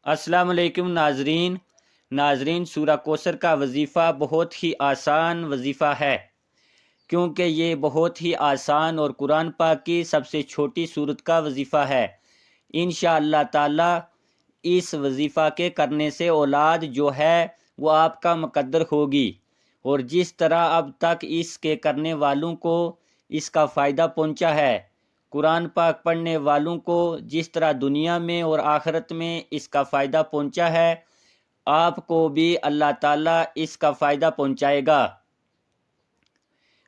السلام علیکم ناظرین سورہ کوثر کا وظیفہ بہت ہی آسان وظیفہ ہے، کیونکہ یہ بہت ہی آسان اور قرآن پاک کی سب سے چھوٹی سورت کا وظیفہ ہے۔ انشاءاللہ تعالی اس وظیفہ کے کرنے سے اولاد جو ہے وہ آپ کا مقدر ہوگی، اور جس طرح اب تک اس کے کرنے والوں کو اس کا فائدہ پہنچا ہے، قرآن پاک پڑھنے والوں کو جس طرح دنیا میں اور آخرت میں اس کا فائدہ پہنچا ہے، آپ کو بھی اللہ تعالیٰ اس کا فائدہ پہنچائے گا،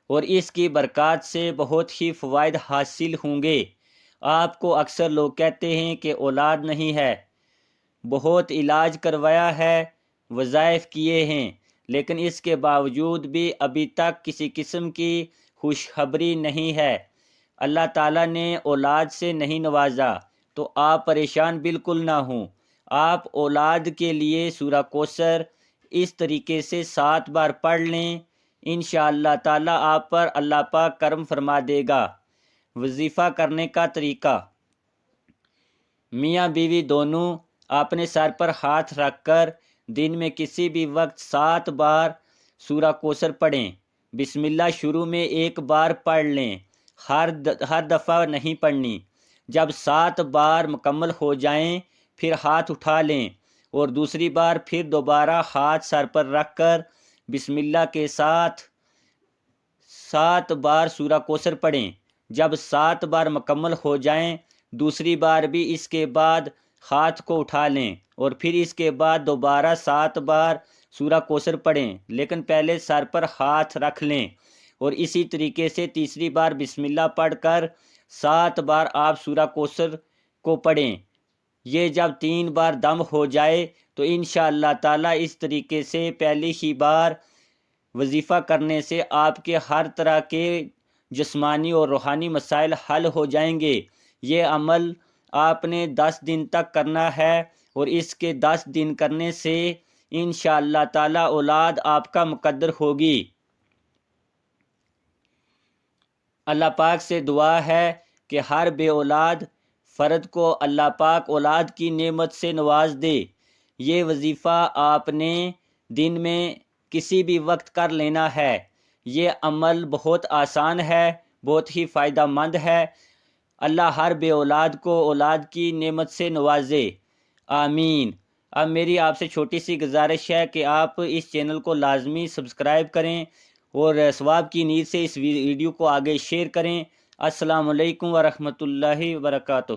اور اس کی برکات سے بہت ہی فوائد حاصل ہوں گے۔ آپ کو اکثر لوگ کہتے ہیں کہ اولاد نہیں ہے، بہت علاج کروایا ہے، وظائف کیے ہیں، لیکن اس کے باوجود بھی ابھی تک کسی قسم کی خوشخبری نہیں ہے، اللہ تعالیٰ نے اولاد سے نہیں نوازا، تو آپ پریشان بالکل نہ ہوں۔ آپ اولاد کے لیے سورہ کوثر اس طریقے سے 7 بار پڑھ لیں، انشاءاللہ تعالیٰ آپ پر اللہ پاک کرم فرما دے گا۔ وظیفہ کرنے کا طریقہ: میاں بیوی دونوں اپنے سر پر ہاتھ رکھ کر دن میں کسی بھی وقت 7 بار سورہ کوثر پڑھیں۔ بسم اللہ شروع میں 1 بار پڑھ لیں، ہر دفعہ نہیں پڑھنی۔ جب 7 بار مکمل ہو جائیں پھر ہاتھ اٹھا لیں، اور دوسری بار پھر دوبارہ ہاتھ سر پر رکھ کر بسم اللہ کے ساتھ 7 بار سورہ کوثر پڑھیں۔ جب 7 بار مکمل ہو جائیں دوسری بار بھی اس کے بعد ہاتھ کو اٹھا لیں، اور پھر اس کے بعد دوبارہ 7 بار سورہ کوثر پڑھیں، لیکن پہلے سر پر ہاتھ رکھ لیں، اور اسی طریقے سے تیسری بار بسم اللہ پڑھ کر 7 بار آپ سورہ کوثر کو پڑھیں۔ یہ جب 3 بار دم ہو جائے تو انشاءاللہ تعالیٰ اس طریقے سے پہلی ہی بار وظیفہ کرنے سے آپ کے ہر طرح کے جسمانی اور روحانی مسائل حل ہو جائیں گے۔ یہ عمل آپ نے 10 دن تک کرنا ہے، اور اس کے 10 دن کرنے سے انشاءاللہ تعالیٰ اولاد آپ کا مقدر ہوگی۔ اللہ پاک سے دعا ہے کہ ہر بے اولاد فرد کو اللہ پاک اولاد کی نعمت سے نواز دے۔ یہ وظیفہ آپ نے دن میں کسی بھی وقت کر لینا ہے۔ یہ عمل بہت آسان ہے، بہت ہی فائدہ مند ہے۔ اللہ ہر بے اولاد کو اولاد کی نعمت سے نوازے، آمین۔ اب میری آپ سے چھوٹی سی گزارش ہے کہ آپ اس چینل کو لازمی سبسکرائب کریں، اور ثواب کی نیت سے اس ویڈیو کو آگے شیئر کریں۔ السلام علیکم ورحمۃ اللہ وبرکاتہ۔